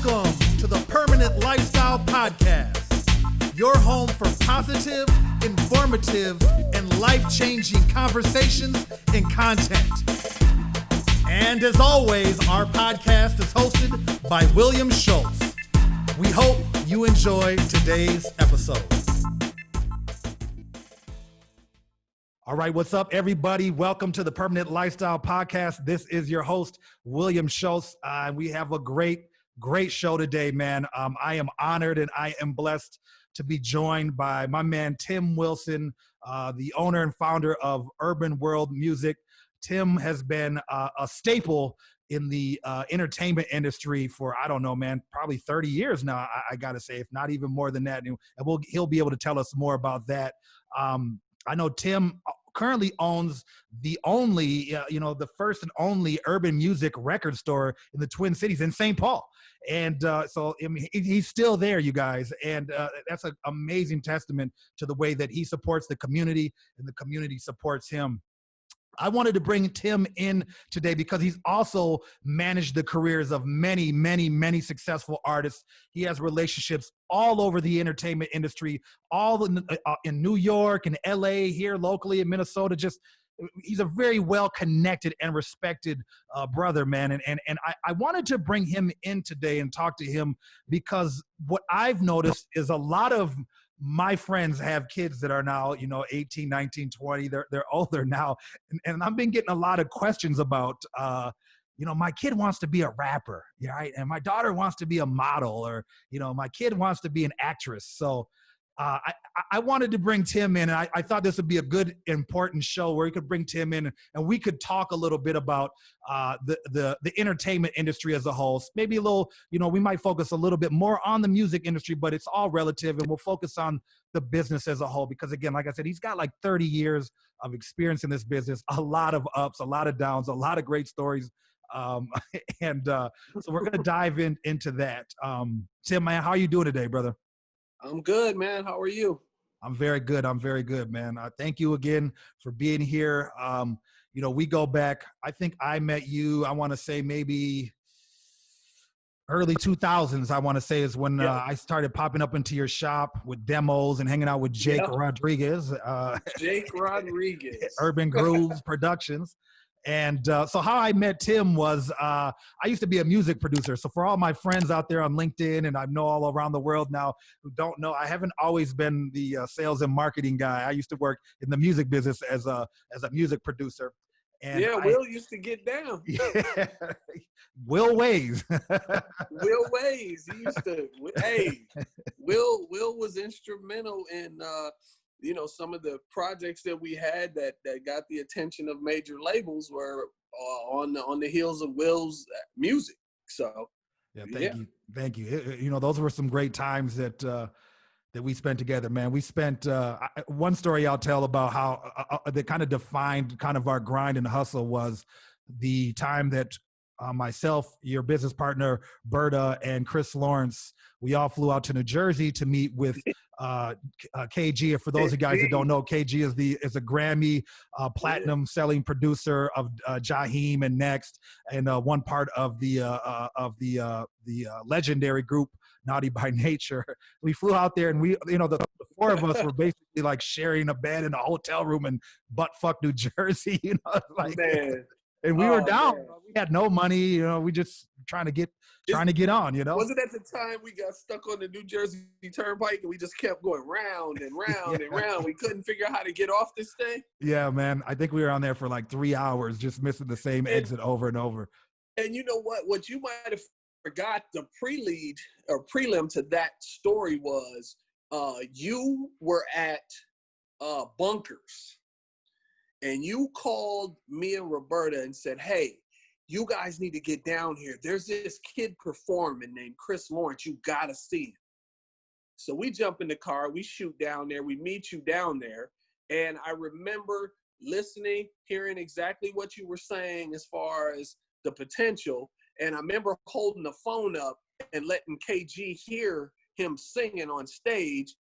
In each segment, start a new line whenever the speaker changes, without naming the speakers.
Welcome to the Permanent Lifestyle Podcast, your home for positive, informative, and life-changing conversations and content. And as always, our podcast is hosted by William Schultz. We hope you enjoy today's episode. All right, what's up, everybody? Welcome to the Permanent Lifestyle Podcast. This is your host, William Schultz, and we have a great show today, man. I am honored and I am blessed to be joined by my man, Tim Wilson, the owner and founder of Urban World Music. Tim has been a staple in the entertainment industry for, I don't know, man, probably 30 years now, I got to say, if not even more than that. And he'll be able to tell us more about that. I know Tim currently owns the only, the first and only urban music record store in the Twin Cities in St. Paul. And so I mean, he's still there, you guys. And that's an amazing testament to the way that he supports the community and the community supports him. I wanted to bring Tim in today because he's also managed the careers of many, many, many successful artists. He has relationships all over the entertainment industry, all in New York and LA, here locally in Minnesota. Just he's a very well-connected and respected brother, man. And I wanted to bring him in today and talk to him because what I've noticed is a lot of my friends have kids that are now, 18, 19, 20. They're older now. And I've been getting a lot of questions about, my kid wants to be a rapper, right? And my daughter wants to be a model, or, my kid wants to be an actress. So I wanted to bring Tim in, and I thought this would be a good, important show where we could bring Tim in and we could talk a little bit about the entertainment industry as a whole. Maybe a little, we might focus a little bit more on the music industry, but it's all relative, and we'll focus on the business as a whole. Because again, like I said, he's got like 30 years of experience in this business, a lot of ups, a lot of downs, a lot of great stories. So we're going to dive into that. Tim, man, how are you doing today, brother?
I'm good, man. How are you?
I'm very good. Man. Thank you again for being here. We go back. I think I met you, I want to say maybe early 2000s, I want to say is when I started popping up into your shop with demos and hanging out with Jake Rodriguez.
Jake Rodriguez.
Urban Grooves Productions. And so how I met Tim was I used to be a music producer. So for all my friends out there on LinkedIn, and I know all around the world now who don't know, I haven't always been the sales and marketing guy. I used to work in the music business as a music producer. And
Will used to get down.
Yeah, Will Ways.
Will Ways. He used to. Hey, Will was instrumental in some of the projects that we had that got the attention of major labels were on the heels of Will's music. So
thank you. Those were some great times that we spent together, man. We spent one story I'll tell about how that kind of defined kind of our grind and hustle was the time that myself, your business partner, Berta, and Chris Lawrence, we all flew out to New Jersey to meet with KG. And for those of you guys that don't know, KG is a Grammy platinum selling producer of Jaheim and Next, and one part of the legendary group Naughty by Nature. We flew out there, and we, the four of us were basically like sharing a bed in a hotel room in buttfuck New Jersey.
Man.
And we were down. Man. We had no money. We just trying to get on.
Was it at the time we got stuck on the New Jersey Turnpike and we just kept going round and round and round? We couldn't figure out how to get off this thing.
Yeah, man. I think we were on there for like 3 hours, just missing the same exit over and over.
And you know what? What you might have forgot, the prelim to that story was you were at Bunkers. And you called me and Roberta and said, hey, you guys need to get down here. There's this kid performing named Chris Lawrence. You got to see him. So we jump in the car. We shoot down there. We meet you down there. And I remember listening, hearing exactly what you were saying as far as the potential. And I remember holding the phone up and letting KG hear him singing on stage.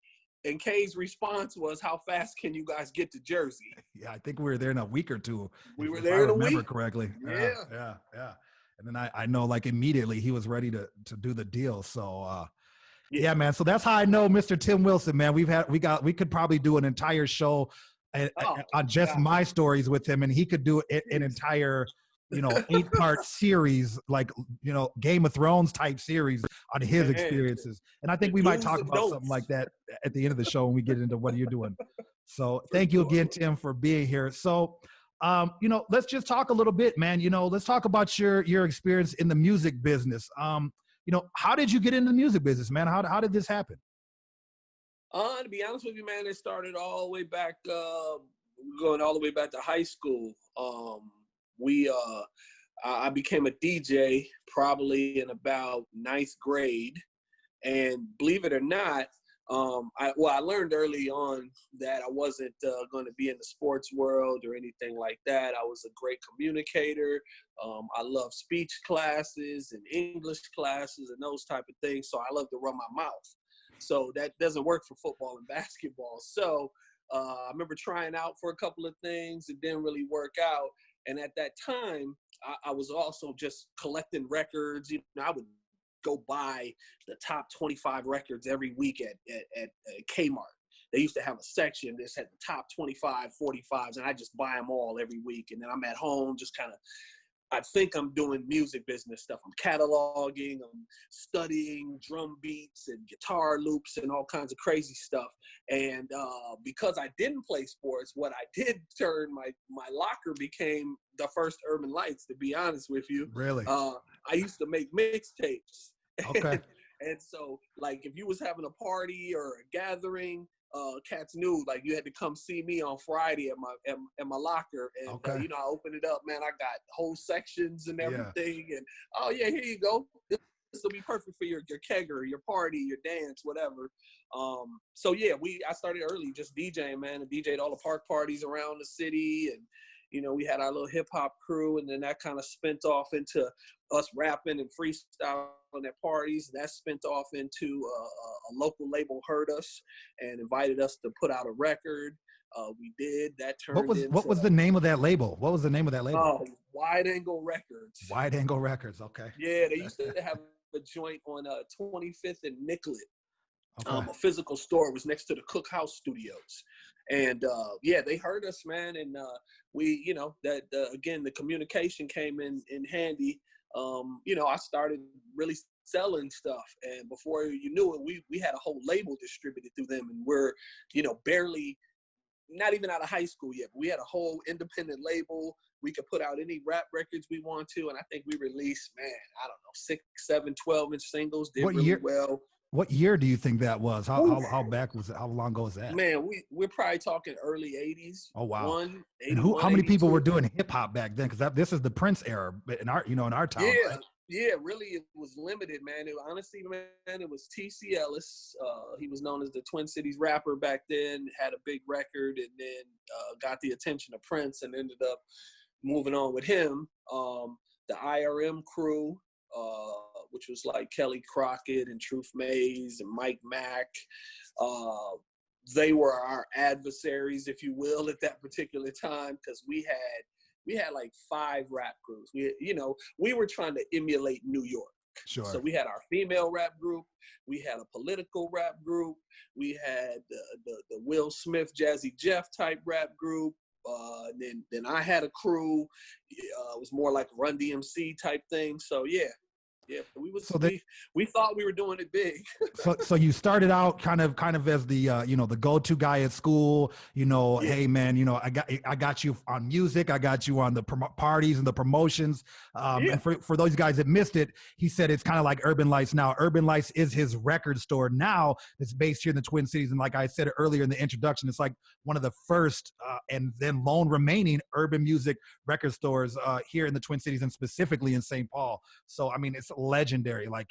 And Kay's response was, how fast can you guys get to Jersey?
Yeah, I think we were there in a week or two.
We were there in a week.
If I remember correctly.
Yeah.
Yeah. And then I know like immediately he was ready to do the deal. So
Yeah.
yeah, man. So that's how I know Mr. Tim Wilson, man. We could probably do an entire show
Oh,
on just
God.
my stories with him, and he could do an entire, 8-part series, like, Game of Thrones type series on his
Man,
experiences. And I
the
think we might
do's
talk
and
about something like
don'ts.
that at the end of the show when we get into what you're doing. So
For
thank you
sure.
again, Tim, for being here. So, let's just talk a little bit, man. Let's talk about your experience in the music business. How did you get into the music business, man? How did this happen?
To be honest with you, man, it started all the way back, going all the way back to high school. We I became a DJ probably in about ninth grade, and believe it or not, I learned early on that I wasn't going to be in the sports world or anything like that. I was a great communicator. I love speech classes and English classes and those type of things. So I love to run my mouth. So that doesn't work for football and basketball. So I remember trying out for a couple of things. It didn't really work out. And at that time, I was also just collecting records. I would go buy the top 25 records every week at Kmart. They used to have a section that had the top 25, 45s, and I just buy them all every week. And then I'm at home just kind of, I think I'm doing music business stuff. I'm cataloging, I'm studying drum beats and guitar loops and all kinds of crazy stuff. And because I didn't play sports, what I did turn, my locker became the first Urban Lights, to be honest with you.
Really?
I used to make mixtapes.
Okay.
And so, like, if you was having a party or a gathering, cats knew, like, you had to come see me on Friday at my locker. And,
Okay.
I opened it up, man. I got whole sections and
Yeah.
everything. And, oh, yeah, here you go. This will be perfect for your kegger, your party, your dance, whatever. So, yeah, I started early just DJing, man. I DJ'd all the park parties around the city. And, we had our little hip hop crew, and then that kind of spent off into us rapping and freestyling at parties. That spent off into a local label heard us and invited us to put out a record. We did. That turned into
What was the name of that label? What was the name of that label?
Oh, Wide Angle Records.
Wide Angle Records. Okay.
Yeah, they used to have a joint on 25th and Nicollet.
Okay.
A physical store. It was next to the Cookhouse Studios. And yeah, they heard us, man. And we, again, the communication came in handy. I started really selling stuff. And before you knew it, we had a whole label distributed through them. And we're, barely, not even out of high school yet, but we had a whole independent label. We could put out any rap records we want to. And I think we released, man, I don't know, 6, 7, 12-inch singles, did really well.
What year do you think that was? How back was it? How long ago was that?
Man, we're probably talking early 80s.
Oh, wow.
81,
And how many
82.
people were doing hip hop back then? Because this is the Prince era in our town.
Yeah,
right?
yeah, really, it was limited, man. Honestly, man, it was TC Ellis. He was known as the Twin Cities rapper back then, had a big record, and then got the attention of Prince and ended up moving on with him. The IRM crew, which was like Kelly Crockett and Truth Mays and Mike Mack. They were our adversaries, if you will, at that particular time, because we had like 5 rap groups. We were trying to emulate New York.
Sure.
So we had our female rap group. We had a political rap group. We had the Will Smith, Jazzy Jeff type rap group. Then I had a crew. It was more like Run DMC type thing. So yeah, we thought we were doing it big.
so you started out kind of as the the go-to guy at school.
Yeah.
Hey man, I got you on music. I got you on the parties and the promotions. And for those guys that missed it, he said it's kind of like Urban Lights now. Urban Lights is his record store now. It's based here in the Twin Cities, and like I said earlier in the introduction, it's like one of the first and then lone remaining urban music record stores here in the Twin Cities, and specifically in St. Paul. So I mean, it's legendary. Like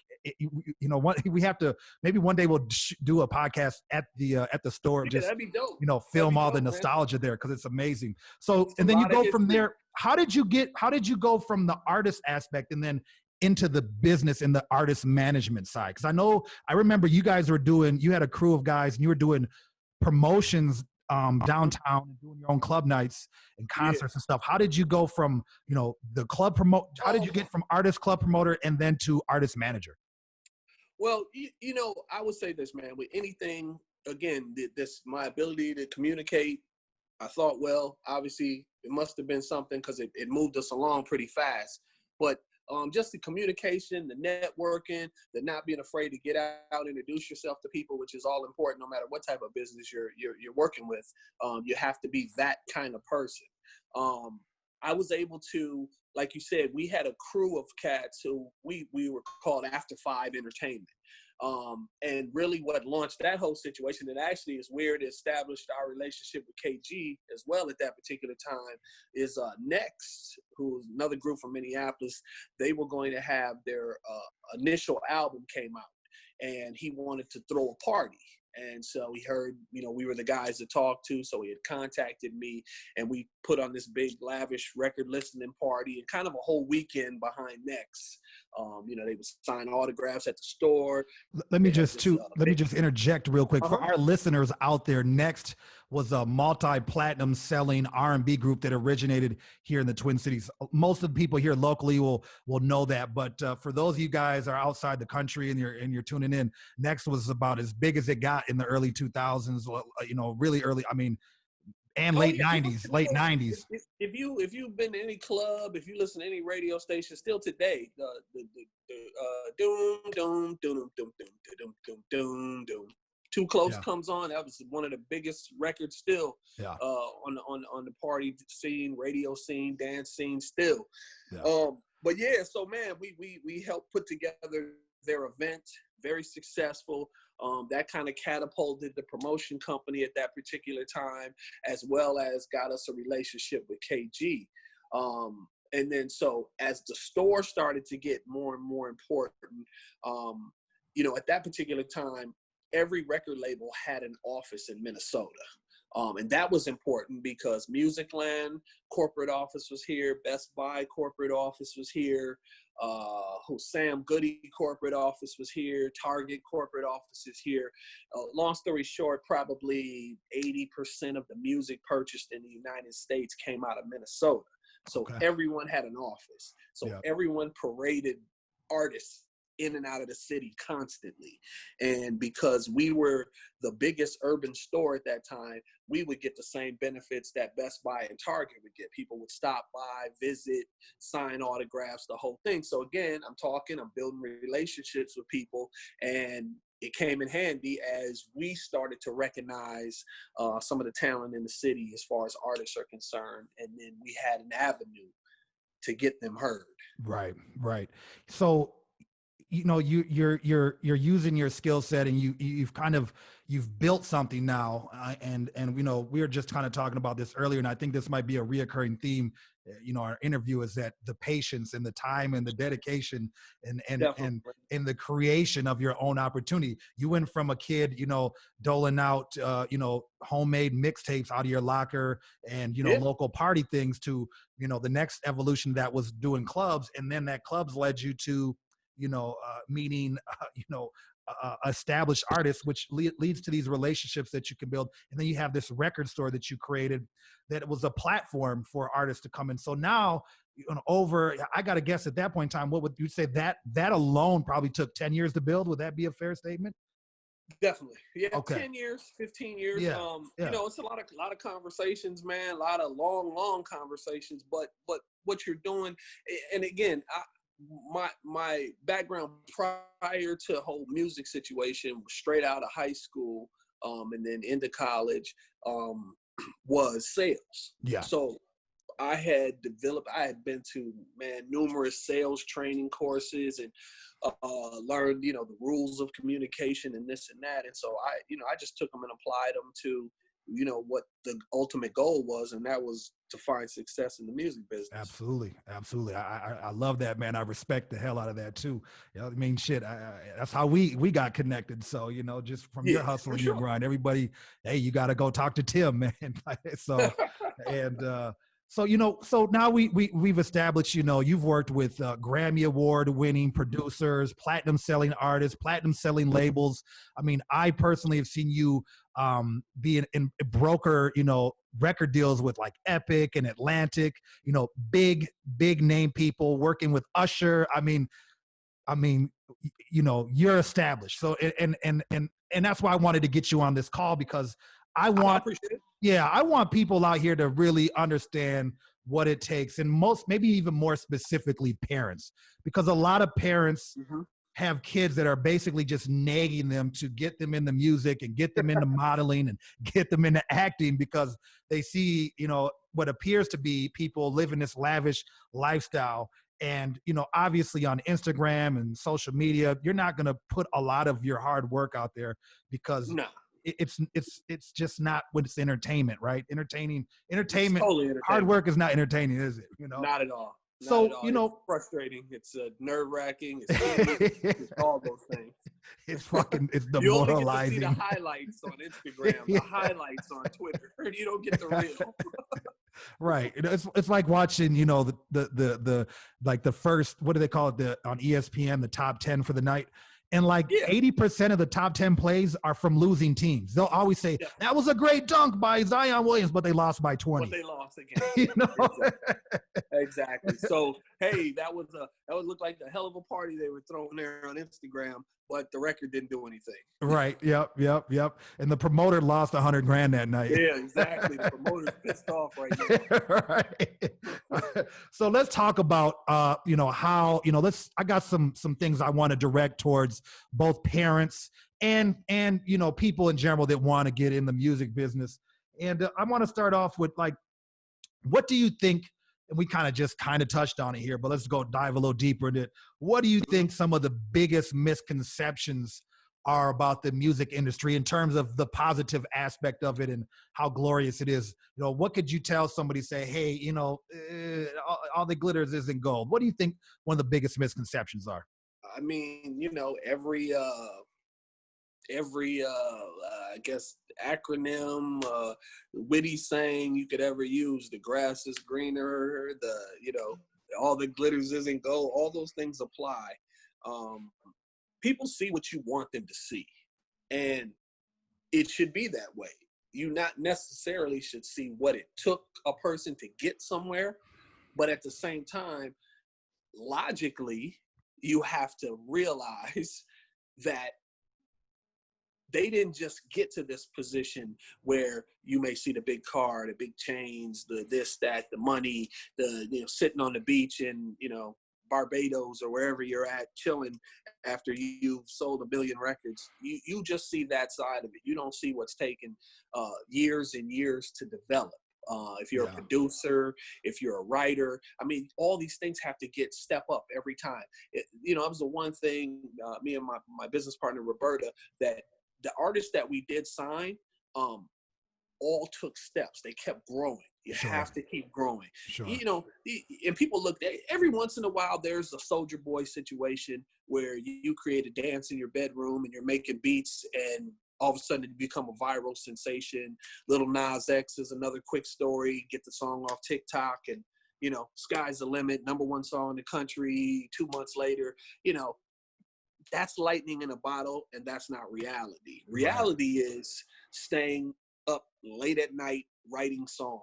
we have to, maybe one day we'll do a podcast at the store.
Yeah, that'd be dope.
Film all the nostalgia there, because it's amazing. So and then you go from there. How did you go from the artist aspect and then into the business and the artist management side? Because I remember you guys you had a crew of guys and you were doing promotions downtown and doing your own club nights and
Yeah.
concerts and stuff. How did you go from, the club how did you get from artist club promoter and then to artist manager?
Well, I would say this, man, with anything, again, this, my ability to communicate, I thought, well, obviously it must have been something because it moved us along pretty fast. But just the communication, the networking, the not being afraid to get out, introduce yourself to people, which is all important, no matter what type of business you're working with. You have to be that kind of person. I was able to, like you said, we had a crew of cats who we were called After Five Entertainment. And really what launched that whole situation, and actually is where it established our relationship with KG as well at that particular time, is Next, who's another group from Minneapolis. They were going to have their initial album came out, and he wanted to throw a party. And so he heard, we were the guys to talk to. So he had contacted me, and we put on this big lavish record listening party and kind of a whole weekend behind Next. They would sign autographs at the store.
Let me just interject real quick for our listeners out there. Next was a multi-platinum selling R&B group that originated here in the Twin Cities. Most of the people here locally will know that, but for those of you guys are outside the country and you're tuning in, Next was about as big as it got in the early 2000s. Really early. I mean, and late 90s.
If you've been to any club, if you listen to any radio station, still today, the doom doom doom doom doom doom doom doom doom. Too Close comes on. That was one of the biggest records still on the party scene, radio scene, dance scene still. Yeah. But yeah, so man, we helped put together their event, very successful. That kind of catapulted the promotion company at that particular time, as well as got us a relationship with KG. And then so as the store started to get more and more important, at that particular time, every record label had an office in Minnesota. And that was important because Musicland corporate office was here, Best Buy corporate office was here, Sam Goody corporate office was here, Target corporate office is here. Long story short, probably 80% of the music purchased in the United States came out of Minnesota. So everyone had an office. So everyone paraded artists in and out of the city constantly. And because we were the biggest urban store at that time, we would get the same benefits that Best Buy and Target would get. People would stop by, visit, sign autographs, the whole thing. So again, I'm building relationships with people, and it came in handy as we started to recognize some of the talent in the city as far as artists are concerned. And then we had an avenue to get them heard. Right.
So you're using your skill set, and you've built something now, and we were just kind of talking about this earlier, and I think this might be a reoccurring theme. Our interview is that the patience and the time and the dedication and the creation of your own opportunity. You went from a kid, doling out homemade mixtapes out of your locker and local party things to the next evolution that was doing clubs, and then that clubs led you to meeting, established artists, which leads to these relationships that you can build. And then you have this record store that you created that was a platform for artists to come in. So now, I got to guess at that point in time, what would you say that alone probably took 10 years to build? Would that be a fair statement?
Definitely. Yeah. Okay. 10 years, 15 years. Yeah. It's a lot of conversations, man, a lot of long conversations, but what you're doing. And again, my background prior to the whole music situation was straight out of high school, and then into college, was sales. Yeah. So I had been to, numerous sales training courses and learned, the rules of communication and this and that. And so I just took them and applied them to, what the ultimate goal was, and that was to find success in the music business.
Absolutely. I love that, man. I respect the hell out of that too. I mean, shit, that's how we got connected. So, just from your hustle and your grind, everybody, hey, you got to go talk to Tim, man. So, and So, so now we've established, you've worked with Grammy Award winning producers, platinum selling artists, platinum selling labels. I mean, I personally have seen you be in broker, record deals with like Epic and Atlantic, big name people, working with Usher. I mean, you're established. So, and that's why I wanted to get you on this call, because I
I
want,
appreciate it.
yeah, I want people out here to really understand what it takes, and maybe even more specifically, parents, because a lot of parents
Mm-hmm.
have kids that are basically just nagging them to get them into music and get them into modeling and get them into acting, because they see, what appears to be people living this lavish lifestyle. And, obviously on Instagram and social media, you're not going to put a lot of your hard work out there, because
No,
it's just not what it's entertainment, right?
it's
Entertainment,
totally
hard
entertaining.
work is not entertaining, is it?
Not at all. Not at
So,
all. It's frustrating. It's nerve wracking. It's tedious. It's all those things.
it's
You only get to see the
demoralizing.
highlights on Instagram, the highlights on Twitter. You don't get the real.
Right. It's like watching, the like the first, what do they call it? On ESPN, the top 10 for the night. And like
Yeah.
80% of the top 10 plays are from losing teams. They'll always say,
Yeah.
that was a great dunk by Zion Williams, but they lost by 20.
But they lost again.
know?
Exactly. So hey, that would look like a hell of a party they were throwing there on Instagram, but the record didn't do anything.
Right. Yep. And the promoter lost $100,000 that night.
Yeah, exactly. The promoter's pissed off right now.
Right. So let's talk about how, I got some things I want to direct towards both parents and people in general that want to get in the music business. And I want to start off with, like, what do you think? And we kind of touched on it here, but let's go dive a little deeper into it. What do you think some of the biggest misconceptions are about the music industry in terms of the positive aspect of it and how glorious it is? What could you tell somebody, say, hey, all the glitters isn't gold? What do you think one of the biggest misconceptions are?
I mean, every I guess acronym, witty saying you could ever use. The grass is greener. All the glitters isn't gold. All those things apply. People see what you want them to see, and it should be that way. You not necessarily should see what it took a person to get somewhere, but at the same time, logically, you have to realize that they didn't just get to this position where you may see the big car, the big chains, the this, that, the money, sitting on the beach in, Barbados or wherever you're at, chilling after you've sold 1 billion records. You just see that side of it. You don't see what's taken years and years to develop. If you're a producer, if you're a writer, I mean, all these things have to step up every time. It was the one thing, me and my business partner, Roberta, that the artists that we did sign, all took steps. They kept growing. You have to keep growing.
Sure.
And people look at, every once in a while, there's a Soulja Boy situation where you create a dance in your bedroom and you're making beats, and all of a sudden you become a viral sensation. Lil Nas X is another quick story. Get the song off TikTok and, sky's the limit. #1 song in the country. 2 months later, that's lightning in a bottle, and that's not reality. Reality is staying up late at night writing songs,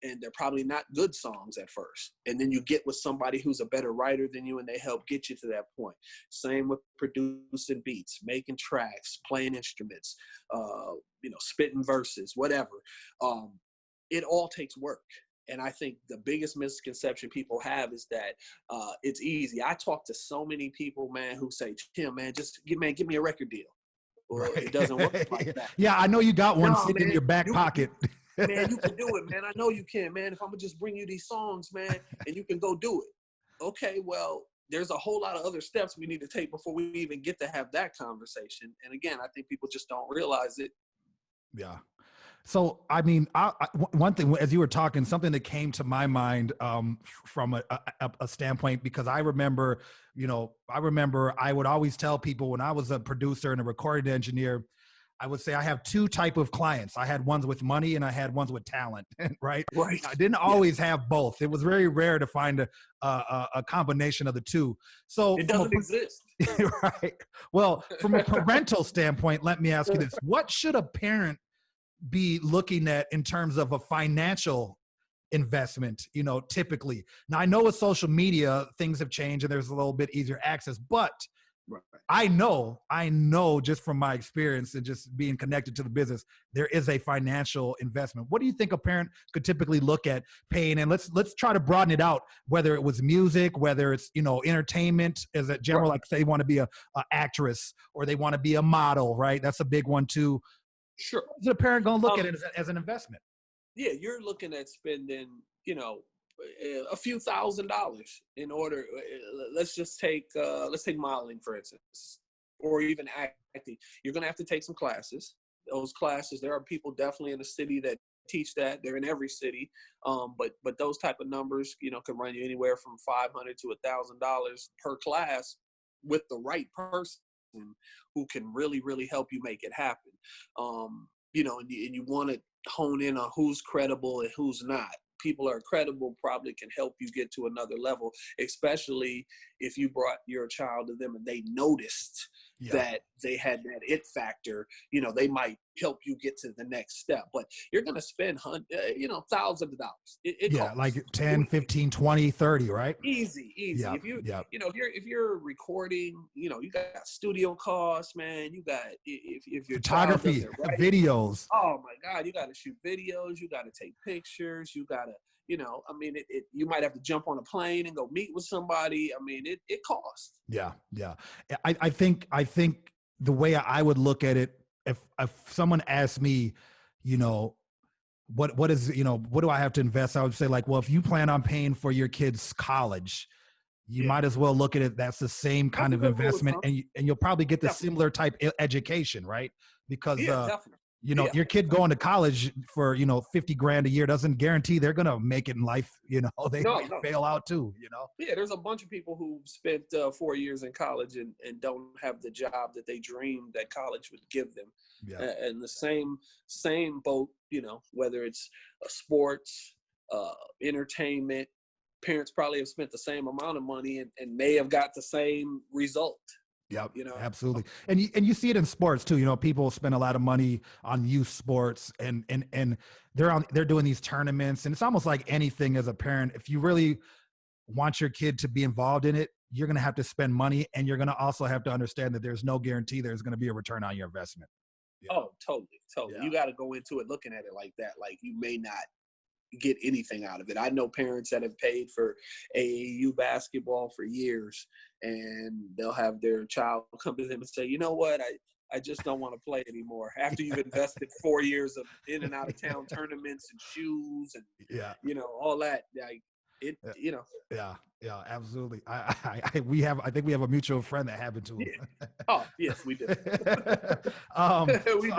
and they're probably not good songs at first. And then you get with somebody who's a better writer than you, and they help get you to that point. Same with producing beats, making tracks, playing instruments, spitting verses, whatever. It all takes work. And I think the biggest misconception people have is that it's easy. I talk to so many people, man, who say, Tim, man, just give me a record deal. Well, it doesn't work like that.
Yeah, I know you got one sitting in your back pocket.
Man, you can do it, man. I know you can, man. If I'm going to just bring you these songs, man, and you can go do it. Okay, well, there's a whole lot of other steps we need to take before we even get to have that conversation. And again, I think people just don't realize it.
Yeah. So, I mean, one thing, as you were talking, something that came to my mind from a standpoint, because I remember I would always tell people when I was a producer and a recording engineer, I would say I have two type of clients. I had ones with money and I had ones with talent, right?
Right.
I didn't
Yeah.
always have both. It was very rare to find a combination of the two. So
It
from
doesn't exist.
right. Well, from a parental standpoint, let me ask you this. What should a parent be looking at in terms of a financial investment, typically? Now, I know with social media, things have changed and there's a little bit easier access, but
Right.
I know just from my experience and just being connected to the business, there is a financial investment. What do you think a parent could typically look at paying? And let's try to broaden it out, whether it was music, whether it's, entertainment as a general,
Right.
like say they want to be a actress or they want to be a model, right? That's a big one too.
Sure.
Is a parent going to look at it as an investment?
Yeah, you're looking at spending, a few $1,000s in order. Let's just take modeling for instance, or even acting. You're going to have to take some classes. Those classes, there are people definitely in the city that teach that. They're in every city, but those type of numbers, can run you anywhere from $500 to $1,000 per class with the right person who can really, really help you make it happen. And you want to hone in on who's credible and who's not. People are credible probably can help you get to another level, especially if you brought your child to them and they noticed that they had that it factor. They might help you get to the next step, but you're going to spend thousands of dollars. It costs.
Like 10, 15, 20, 30, right?
Easy.
Yeah,
If you're recording, you got studio costs, man. You got if your
photography,
child does it right,
videos.
Oh my God, you got to shoot videos. You got to take pictures. You got to, you might have to jump on a plane and go meet with somebody. It costs.
Yeah. I think the way I would look at it, if someone asked me, what do I have to invest? I would say like, well, if you plan on paying for your kids' college, you might as well look at it. That's the same kind of investment, and you'll probably get the similar type education, right? Because
definitely.
Your kid going to college for 50 grand a year doesn't guarantee they're gonna make it in life. They might fail out too.
Yeah, there's a bunch of people who spent 4 years in college and don't have the job that they dreamed that college would give them. Yeah. And the same boat, whether it's sports, entertainment, parents probably have spent the same amount of money and may have got the same result.
Yep, absolutely. And you see it in sports too. People spend a lot of money on youth sports and they're doing these tournaments, and it's almost like anything as a parent. If you really want your kid to be involved in it, you're going to have to spend money, and you're going to also have to understand that there's no guarantee there's going to be a return on your investment.
Yeah. Oh, totally. Yeah. You got to go into it looking at it like that. Like you may not get anything out of it. I know parents that have paid for AAU basketball for years, and they'll have their child come to them and say, you know what, I just don't want to play anymore. After you've invested 4 years of in and out of town tournaments and shoes and all that, like it,
Yeah, absolutely. I think we have a mutual friend that happened to him.
Yeah. Oh, yes, we do.
We do.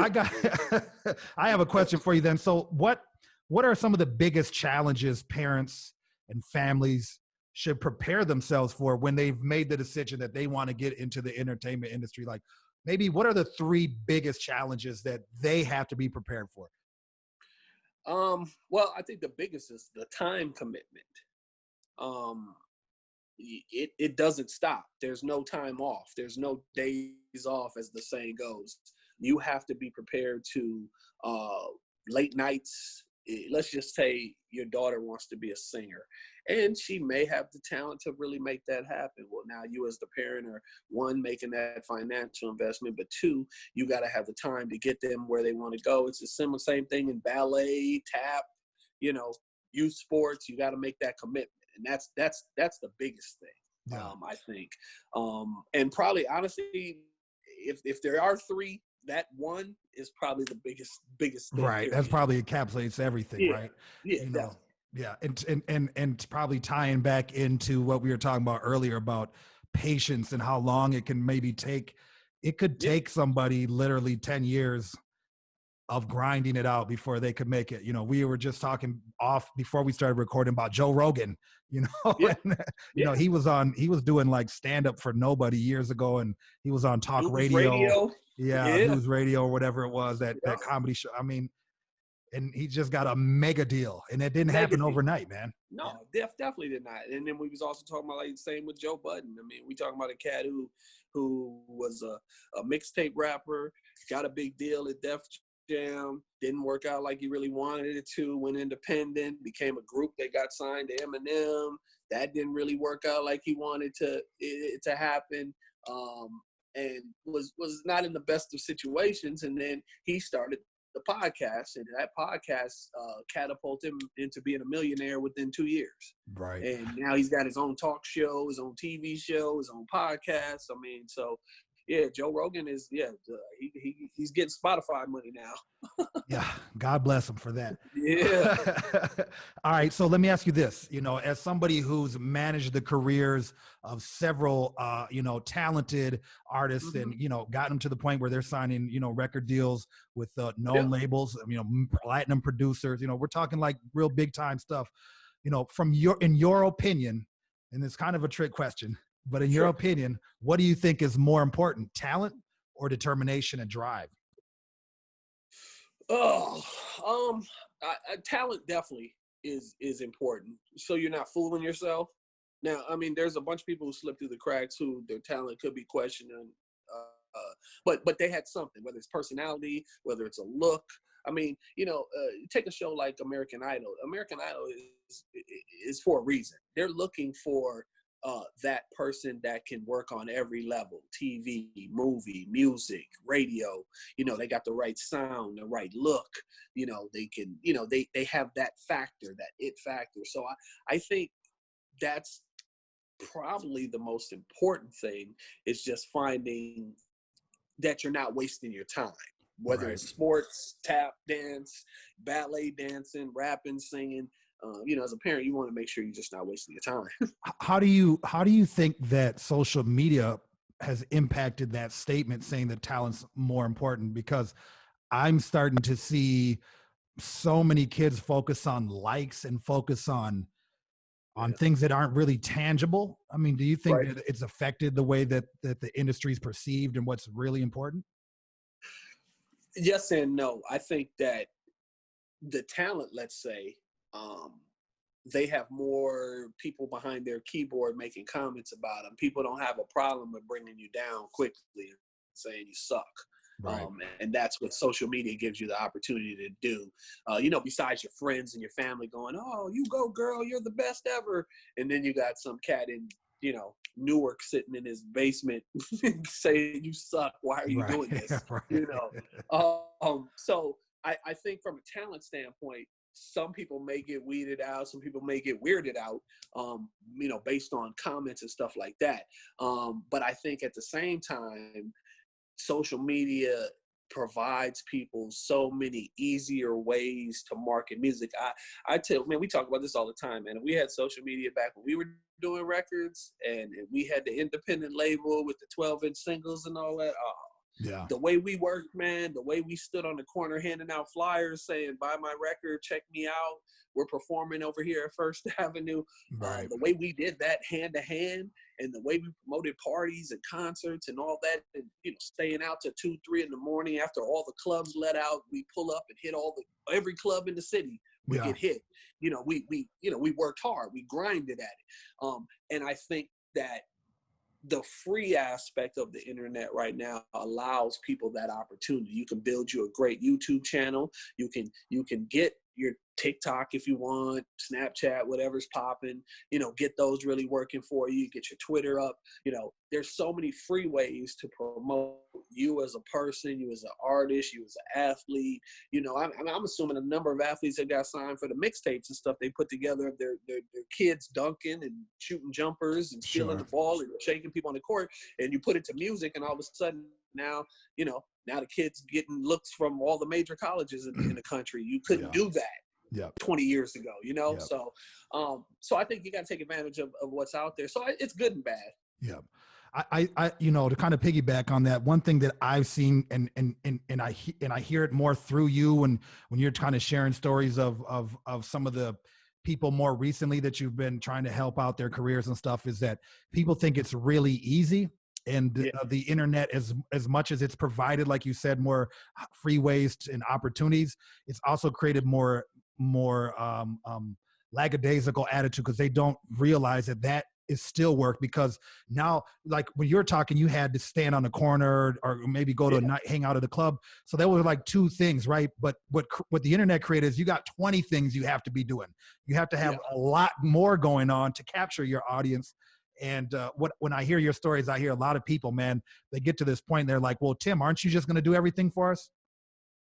I have a question for you then. So what are some of the biggest challenges parents and families should prepare themselves for when they've made the decision that they want to get into the entertainment industry? Like maybe what are the 3 biggest challenges that they have to be prepared for?
Well, I think the biggest is the time commitment. It doesn't stop. There's no time off. There's no days off, as the saying goes. You have to be prepared to late nights. Let's just say your daughter wants to be a singer and she may have the talent to really make that happen. Well, now you as the parent are 1, making that financial investment, but 2, you got to have the time to get them where they want to go. It's the same thing in ballet, tap, youth sports. You got to make that commitment. And that's the biggest thing, I think. And probably honestly, if there are 3, that 1 is probably the biggest thing.
Right. That's probably encapsulates everything, right?
Yeah.
Yeah. And probably tying back into what we were talking about earlier about patience and how long it can maybe take. It could take somebody literally 10 years of grinding it out before they could make it. We were just talking off before we started recording about Joe Rogan, he was doing like stand up for nobody years ago, and he was on talk radio. Yeah,
Yeah.
News Radio or whatever it was,
Yeah.
that comedy show. I mean, and he just got a mega deal, and it didn't
Mega
happen
deal.
overnight, man.
No, definitely did not. And then we was also talking about like the same with Joe Budden. I mean, we talking about a cat who was a mixtape rapper, got a big deal at Def Jam, didn't work out like he really wanted it to, went independent, became a group that got signed to Eminem. That didn't really work out like he wanted it to happen. And was not in the best of situations. And then he started the podcast, and that podcast catapulted him into being a millionaire within 2 years.
Right.
And now he's got his own talk show, his own TV show, his own podcast. I mean, so yeah, Joe Rogan is he's getting Spotify money now.
Yeah, God bless him for that.
Yeah.
All right, so let me ask you this. You know, as somebody who's managed the careers of several, talented artists,
Mm-hmm.
and gotten them to the point where they're signing, record deals with known
Yeah.
labels, platinum producers. We're talking like real big time stuff. In your opinion, and it's kind of a trick question, but in your
Sure.
opinion, what do you think is more important, talent or determination and drive?
Oh, talent definitely is important. So you're not fooling yourself. Now, I mean, there's a bunch of people who slip through the cracks who their talent could be questioned, but they had something, whether it's personality, whether it's a look. I mean, take a show like American Idol. American Idol is for a reason. They're looking for that person that can work on every level: TV, movie, music, radio. They got the right sound, the right look. They can, they have that factor, that it factor. So I think that's probably the most important thing, is just finding that you're not wasting your time, whether
Right.
it's sports, tap dance, ballet dancing, rapping, singing. As a parent, you want to make sure you're just not wasting your time.
How do you think that social media has impacted that statement, saying that talent's more important? Because I'm starting to see so many kids focus on likes and focus on
Yeah.
things that aren't really tangible. I mean, do you think
Right.
that it's affected the way that the industry is perceived and what's really important?
Yes and no. I think that the talent, let's say, they have more people behind their keyboard making comments about them. People don't have a problem with bringing you down quickly and saying you suck.
Right.
And that's what social media gives you the opportunity to do. Besides your friends and your family going, "Oh, you go, girl, you're the best ever," and then you got some cat in Newark sitting in his basement saying you suck. Why are you
Right.
doing this?
Right.
So I think from a talent standpoint, some people may get weeded out, some people may get weirded out, based on comments and stuff like that. But I think at the same time, social media provides people so many easier ways to market music. I tell, man, we talk about this all the time, man. If we had social media back when we were doing records, and we had the independent label with the 12-inch singles and all that,
Yeah.
the way we worked, man, the way we stood on the corner handing out flyers saying, "Buy my record, check me out. We're performing over here at First Avenue."
Right.
The way we did that hand to hand, and the way we promoted parties and concerts and all that, and staying out to 2, 3 in the morning after all the clubs let out, we pull up and hit every club in the city. We
Yeah.
get hit. We worked hard. We grinded at it. And I think that the free aspect of the internet right now allows people that opportunity. You can build you a great YouTube channel. You can get your TikTok if you want, Snapchat, whatever's popping, get those really working for you. Get your Twitter up. There's so many free ways to promote you as a person, you as an artist, you as an athlete. I'm assuming a number of athletes that got signed for the mixtapes and stuff they put together of their kids dunking and shooting jumpers and stealing
Sure.
the ball and shaking people on the court, and you put it to music, and all of a sudden now the kids getting looks from all the major colleges in the country. You couldn't
Yeah.
do that
Yeah.
20 years ago,
Yep.
So I think you got to take advantage of what's out there. So it's good and bad.
Yeah. I to kind of piggyback on that, one thing that I've seen and I hear it more through you, and when you're kind of sharing stories of some of the people more recently that you've been trying to help out their careers and stuff, is that people think it's really easy and
Yeah.
the internet, as much as it's provided, like you said, more free ways and opportunities, it's also created more lackadaisical attitude, because they don't realize that that is still work. Because now, like when you're talking, you had to stand on a corner or maybe go to a
Yeah.
night, hang out at a club. So that was like two things, right? But what the internet created is you got 20 things you have to be doing. You have to have
Yeah.
a lot more going on to capture your audience. And when I hear your stories, I hear a lot of people, man, they get to this point, they're like, well, Tim, aren't you just going to do everything for us?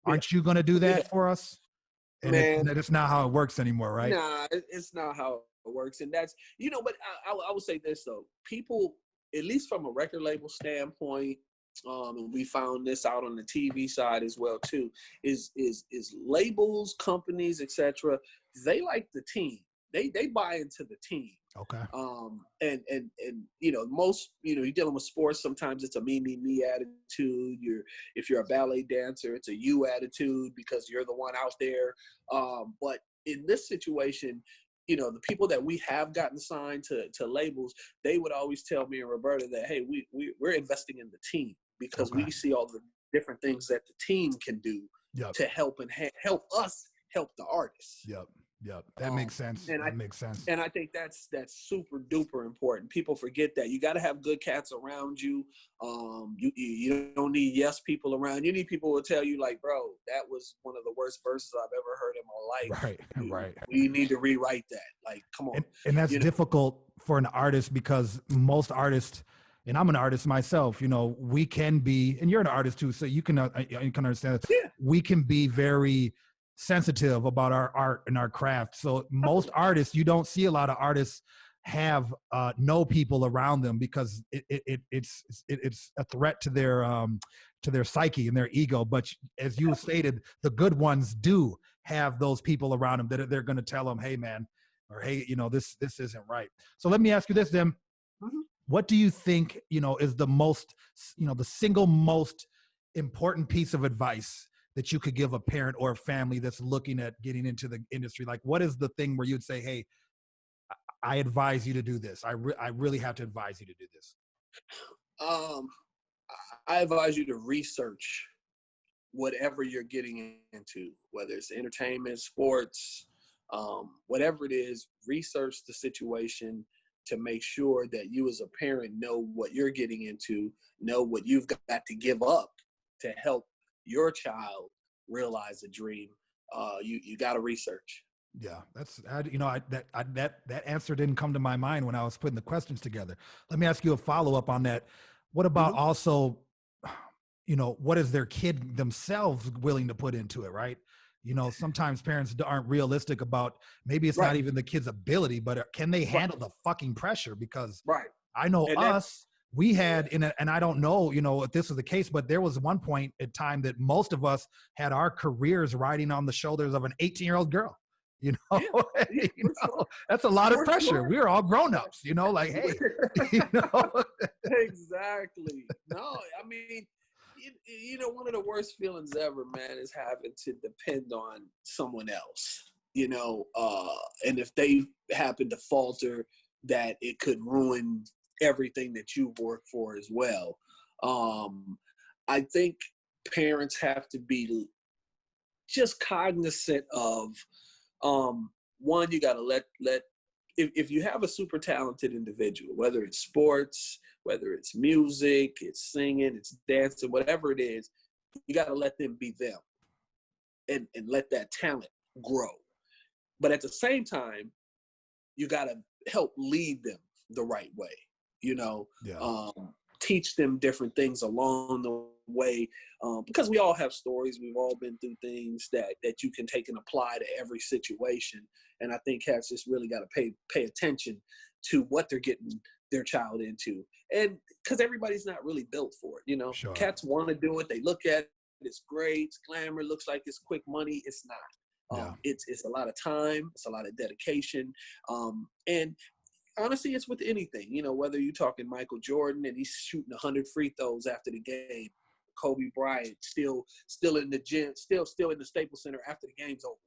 Yeah.
Aren't you going to do
Yeah.
that for us? And
Man,
it's not how it works anymore, right?
nah, it's not how it works. And that's, but I will say this though. People, at least from a record label standpoint, and we found this out on the TV side as well too, is labels, companies, etc. They like the team. They buy into the team.
Okay.
And most, you're dealing with sports, sometimes it's a me attitude. If you're a ballet dancer, it's a you attitude because you're the one out there. But in this situation, the people that we have gotten signed to labels, they would always tell me and Roberta that, hey, we're investing in the team because
Okay.
we see all the different things that the team can do
Yep.
to help and help us help the artists.
Yep. That makes sense.
And
That makes sense.
And I think that's super duper important. People forget that. You got to have good cats around you. You don't need yes people around. You need people who will tell you like, bro, that was one of the worst verses I've ever heard in my life.
Right.
We need to rewrite that. Like, come on.
And that's difficult for an artist, because most artists, and I'm an artist myself, we can be, and you're an artist too, so you can understand.
Yeah.
We can be very sensitive about our art and our craft. So most artists, you don't see a lot of artists have no people around them, because it's a threat to their psyche and their ego. But as you stated, the good ones do have those people around them that they're going to tell them, hey man, or hey, this isn't right. So let me ask you this then.
Mm-hmm.
What do you think, is the most, the single most important piece of advice that you could give a parent or a family that's looking at getting into the industry? Like, what is the thing where you'd say, hey, I advise you to do this. I really have to advise you to do this.
I advise you to research whatever you're getting into, whether it's entertainment, sports, whatever it is. Research the situation to make sure that you as a parent know what you're getting into, know what you've got to give up to help your child realize a dream. You got to research.
Yeah, that answer didn't come to my mind when I was putting the questions together. Let me ask you a follow-up on that. What about also, what is their kid themselves willing to put into it, right? Sometimes parents aren't realistic about, maybe it's not even the kid's ability, but can they handle the fucking pressure? Because I know we had and I don't know, if this was the case, but there was one point in time that most of us had our careers riding on the shoulders of an 18-year-old girl. That's a lot of pressure. Sure. We're all grown-ups, like, hey,
Exactly. No, I mean, one of the worst feelings ever, man, is having to depend on someone else, and if they happen to falter, that it could ruin everything that you've worked for as well. I think parents have to be just cognizant of, one, you got to let if you have a super talented individual, whether it's sports, whether it's music, it's singing, it's dancing, whatever it is, you got to let them be them and let that talent grow. But at the same time, you got to help lead them the right way, teach them different things along the way, because we all have stories. We've all been through things that you can take and apply to every situation. And I think cats just really got to pay attention to what they're getting their child into. And because everybody's not really built for it,
Sure.
Cats want to do it. They look at it. It's great. It's glamour. Looks like it's quick money. It's not. It's a lot of time. It's a lot of dedication. And honestly, it's with anything, whether you're talking Michael Jordan and he's shooting 100 free throws after the game, Kobe Bryant still in the gym, still in the Staples Center after the game's over,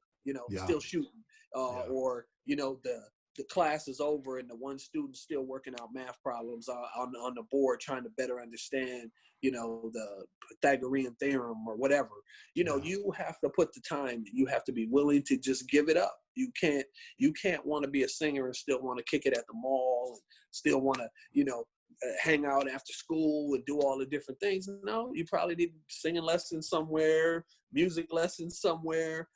still shooting, or the the class is over and the one student still working out math problems on the board, trying to better understand, the Pythagorean theorem or whatever. You have to put the time. You have to be willing to just give it up. You can't want to be a singer and still want to kick it at the mall and still want to, hang out after school and do all the different things. No, you probably need singing lessons somewhere, music lessons somewhere,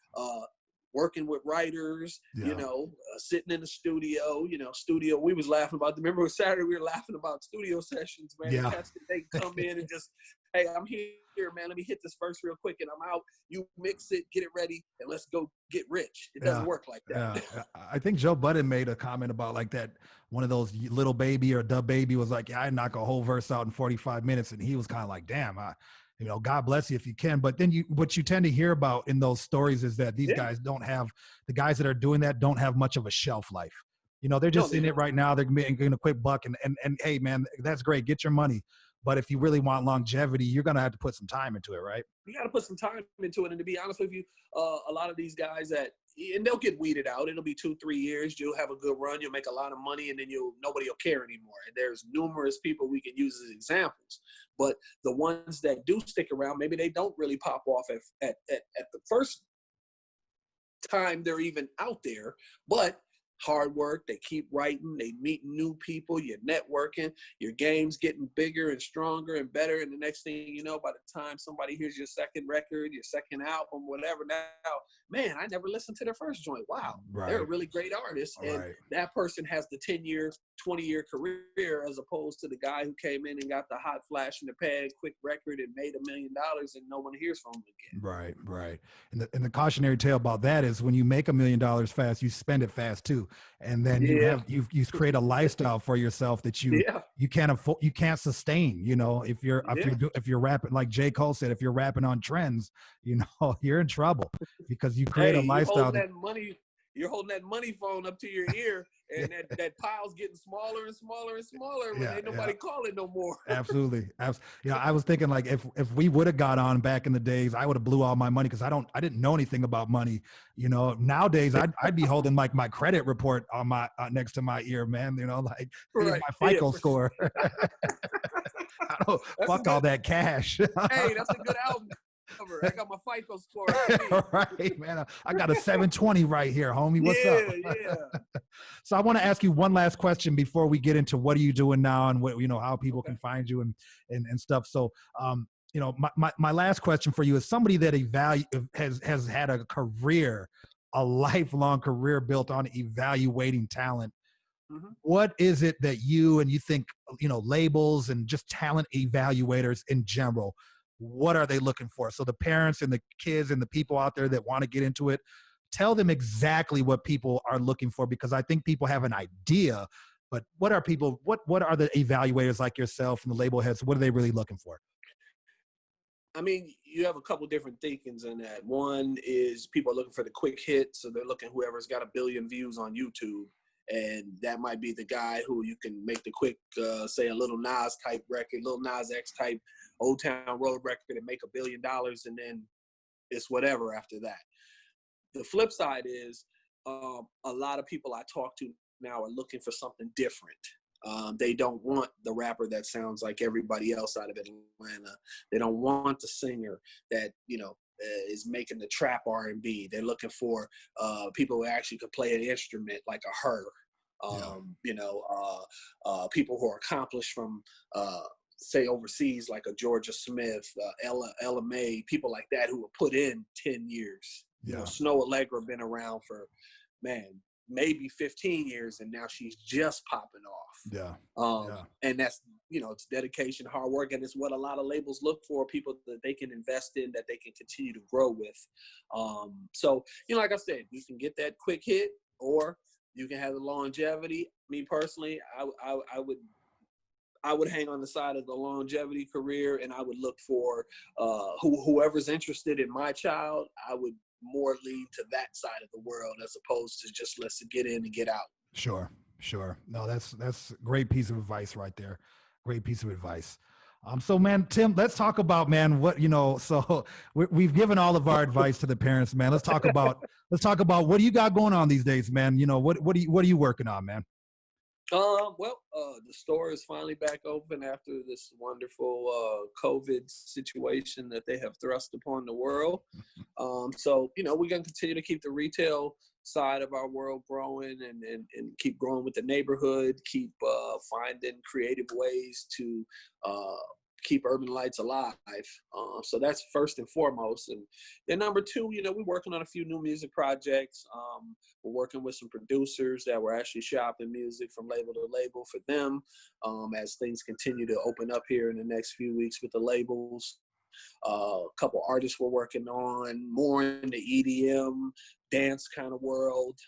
working with writers, sitting in the studio, we was laughing about, remember Saturday we were laughing about studio sessions, man.
Yeah.
They come in and just, hey, I'm here, man. Let me hit this verse real quick and I'm out. You mix it, get it ready, and let's go get rich. It doesn't work like that.
Yeah. I think Joe Budden made a comment about like that. One of those Little Baby or Dub Baby was like, yeah, I knock a whole verse out in 45 minutes. And he was kind of like, damn, God bless you if you can. But then what you tend to hear about in those stories is that these guys the guys that are doing that don't have much of a shelf life. They're just in it right now. They're getting a quick buck and hey, man, that's great. Get your money. But if you really want longevity, you're going to have to put some time into it, right?
You got to put some time into it. And to be honest with you, a lot of these guys and they'll get weeded out. It'll be 2-3 years. You'll have a good run. You'll make a lot of money, and then nobody will care anymore. And there's numerous people we can use as examples. But the ones that do stick around, maybe they don't really pop off at the first time they're even out there, but hard work, they keep writing, they meet new people, you're networking, your game's getting bigger and stronger and better, and the next thing you know, by the time somebody hears your second record, your second album, whatever, now, man, I never listened to their first joint. Wow, they're a really great artist, and that person has the 10-year, 20-year career as opposed to the guy who came in and got the hot flash in the pan, quick record, and made $1 million, and no one hears from him again.
Right. And the cautionary tale about that is when you make $1 million fast, you spend it fast too. And then you create a lifestyle for yourself that you can't afford, you can't sustain. If you're rapping, like J. Cole said, if you're rapping on trends, you're in trouble because you create a lifestyle.
You're holding that money phone up to your ear, and that pile's getting smaller and smaller and smaller when ain't nobody calling no more.
Absolutely. I was thinking like if we would have got on back in the days, I would have blew all my money because I didn't know anything about money. Nowadays I'd be holding like my credit report on my next to my ear, man. My FICO score. Fuck all that cash.
Hey, that's a good album cover. I got my FICO score.
Right, man. I got a 720 right here, homie. What's up?
Yeah.
So I want to ask you one last question before we get into what are you doing now and what how people can find you and stuff. So my last question for you is somebody that has had a career, a lifelong career built on evaluating talent. Mm-hmm. What is it that you think labels and just talent evaluators in general, what are they looking for? So the parents and the kids and the people out there that want to get into it, tell them exactly what people are looking for, because I think people have an idea, but what are the evaluators like yourself and the label heads, what are they really looking for?
I mean, you have a couple different thinkings in that. One is people are looking for the quick hit. So they're looking whoever's got 1 billion views on YouTube. And that might be the guy who you can make the quick, say a Lil Nas type record, Lil Nas X type Old Town Road record and make $1 billion, and then it's whatever after that. The flip side is a lot of people I talk to now are looking for something different. They don't want the rapper that sounds like everybody else out of Atlanta. They don't want the singer that, is making the trap R&B. They're looking for people who actually could play an instrument like a Her. People who are accomplished from say overseas like a Georgia Smith, Ella May, people like that who were put in 10 years. Snow Allegra been around for maybe 15 years, and now she's just popping off. And that's, it's dedication, hard work, and it's what a lot of labels look for, people that they can invest in, that they can continue to grow with. So, like I said, you can get that quick hit, or you can have the longevity. Me personally, I would hang on the side of the longevity career, and I would look for whoever's interested in my child. I would more lean to that side of the world as opposed to just let's get in and get out.
Sure. No, that's a great piece of advice right there. Great piece of advice. So man, Tim, let's talk about, man, what, so we've given all of our advice to the parents, man. Let's talk about what do you got going on these days, man? What are you working on, man?
The store is finally back open after this wonderful COVID situation that they have thrust upon the world. We're going to continue to keep the retail side of our world growing and keep growing with the neighborhood, keep finding creative ways to keep Urban Lights alive. So that's first and foremost. And then number two, we're working on a few new music projects. We're working with some producers that we're actually shopping music from label to label for them as things continue to open up here in the next few weeks with the labels. A couple artists we're working on, more in the EDM dance kind of world,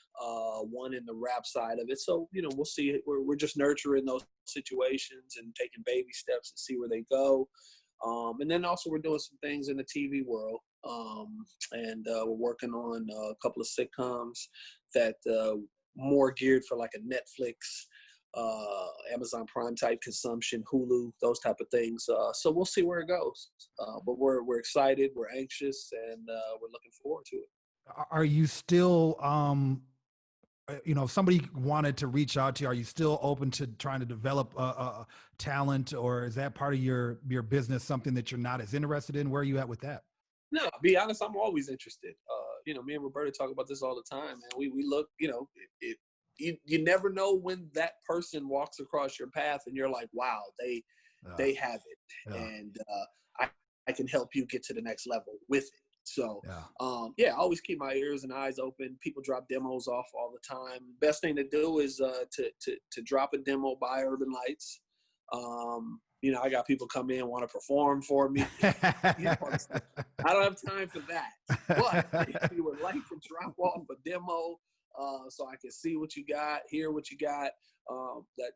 one in the rap side of it. So, we'll see. We're just nurturing those situations and taking baby steps and see where they go. And then also we're doing some things in the TV world. We're working on a couple of sitcoms that more geared for like a Netflix, Amazon Prime type consumption, Hulu, those type of things. So we'll see where it goes. But we're excited, we're anxious, and we're looking forward to it.
Are you still, if somebody wanted to reach out to you, are you still open to trying to develop a talent, or is that part of your business, something that you're not as interested in? Where are you at with that?
No, be honest, I'm always interested. Me and Roberta talk about this all the time, and we look, you never know when that person walks across your path and you're like, wow, they have it.
Yeah.
And I can help you get to the next level with it. So,
Yeah.
I always keep my ears and eyes open. People drop demos off all the time. Best thing to do is to drop a demo by Urban Lights. I got people come in, want to perform for me. I don't have time for that. But if you would like to drop off a demo so I can see what you got, hear what you got,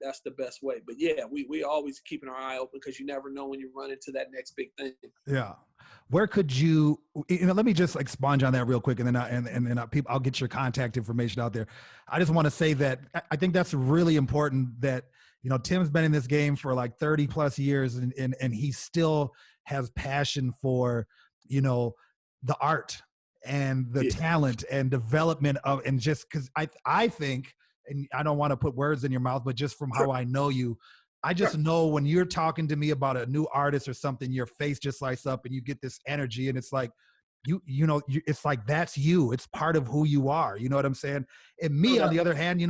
that's the best way. But yeah, we always keeping our eye open because you never know when you run into that next big thing.
Yeah. Where could let me just expunge on that real quick, and then I'll get your contact information out there. I just want to say that I think that's really important that, Tim's been in this game for like 30 plus years, and he still has passion for, the art and the talent and development of, and just because I think, and I don't want to put words in your mouth, but just from how I know you, I just know when you're talking to me about a new artist or something, your face just lights up and you get this energy, and it's like, it's like, that's you. It's part of who you are. You know what I'm saying? And me, on the other hand,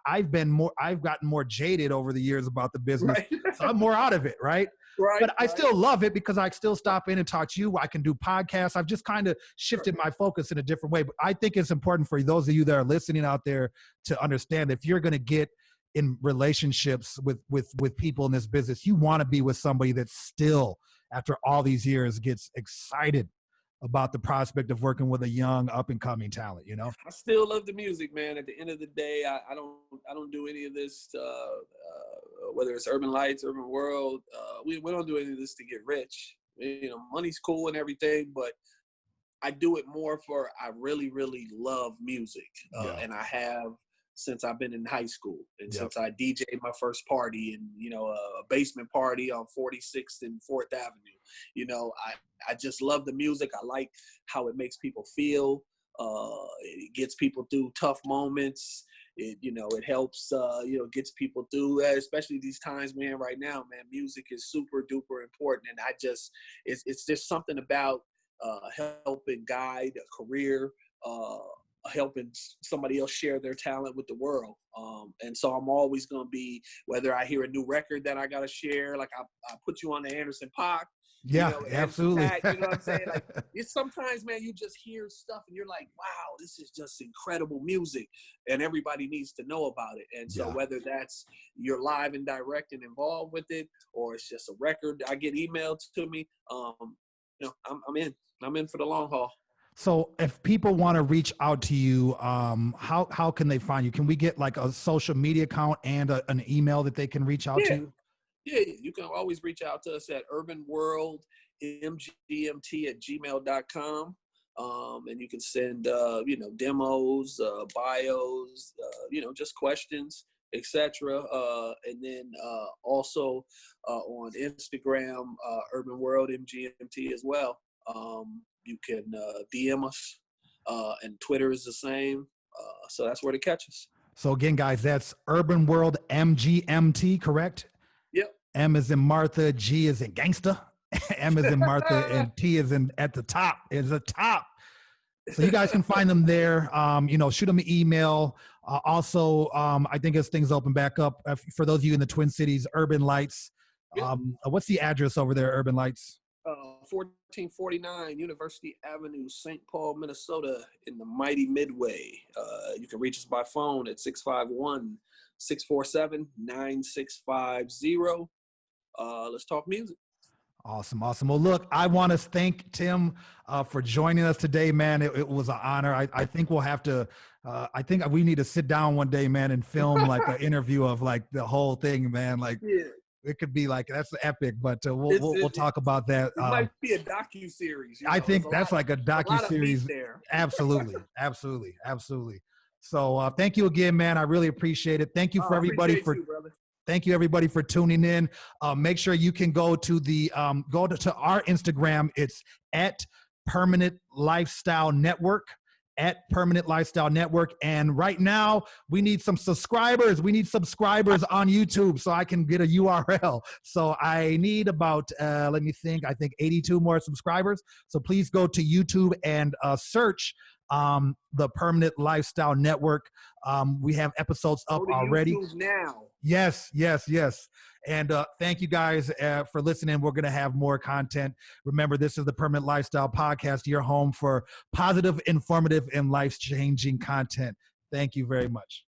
I've gotten more jaded over the years about the business.
Right.
So I'm more out of it. Right. But I still love it because I still stop in and talk to you. I can do podcasts. I've just kind of shifted my focus in a different way. But I think it's important for those of you that are listening out there to understand, if you're going to get in relationships with people in this business, you want to be with somebody that still, after all these years, gets excited about the prospect of working with a young up and coming talent.
I still love the music, man. At the end of the day, I don't do any of this whether it's Urban Lights, Urban World. We don't do any of this to get rich. Money's cool and everything, but I do it more for, I really, really love music. And I have since I've been in high school, and since I DJ'd my first party and, a basement party on 46th and 4th Avenue. I just love the music. I like how it makes people feel. It gets people through tough moments. It helps, gets people through, especially these times we're in right now, man. Music is super duper important. And it's just something about helping guide a career, helping somebody else share their talent with the world. And so I'm always going to be, whether I hear a new record that I got to share, like I put you on the Anderson .Paak.
Yeah, absolutely.
Paak, you know what I'm saying? Like, it's sometimes, man, you just hear stuff and you're like, wow, this is just incredible music, and everybody needs to know about it. And so whether that's you're live and direct and involved with it, or it's just a record I get emailed to me, I'm in for the long haul.
So if people want to reach out to you, how can they find you? Can we get like a social media account and an email that they can reach out to you?
Yeah, you can always reach out to us at urbanworldmgmt@gmail.com. And you can send, demos, bios, just questions. etc. And then also on Instagram, Urban World MGMT as well. You can DM us, and Twitter is the same. So that's where to catch us.
So again, guys, that's Urban World MGMT, correct?
Yep.
M is in Martha, G is in gangsta, M is in Martha, and T is in at the top. Is the top. So you guys can find them there. Shoot them an email. Also, I think as things open back up, for those of you in the Twin Cities, Urban Lights. What's the address over there, Urban Lights?
1449 University Avenue, St. Paul, Minnesota, in the mighty Midway. You can reach us by phone at 651-647-9650. Let's talk music.
Awesome. Well, look, I want to thank Tim for joining us today, man. It was an honor. I think we'll have to, I think we need to sit down one day, man, and film like an interview of like the whole thing, man. Like, yeah. It could be like, that's epic, but we'll talk about that.
It might be a docu-series.
I think that's like a docu-series. Absolutely. So thank you again, man. I really appreciate it. Thank you for everybody Thank you everybody for tuning in. Make sure you can go to the go to our Instagram. It's at Permanent Lifestyle Network. At Permanent Lifestyle Network. And right now we need some subscribers. We need subscribers on YouTube so I can get a URL. So I need about, let me think, I think 82 more subscribers. So please go to YouTube and search the Permanent Lifestyle Network. We have episodes up already.
YouTube now.
Yes. And thank you guys for listening. We're going to have more content. Remember, this is the Permanent Lifestyle Podcast, your home for positive, informative, and life-changing content. Thank you very much.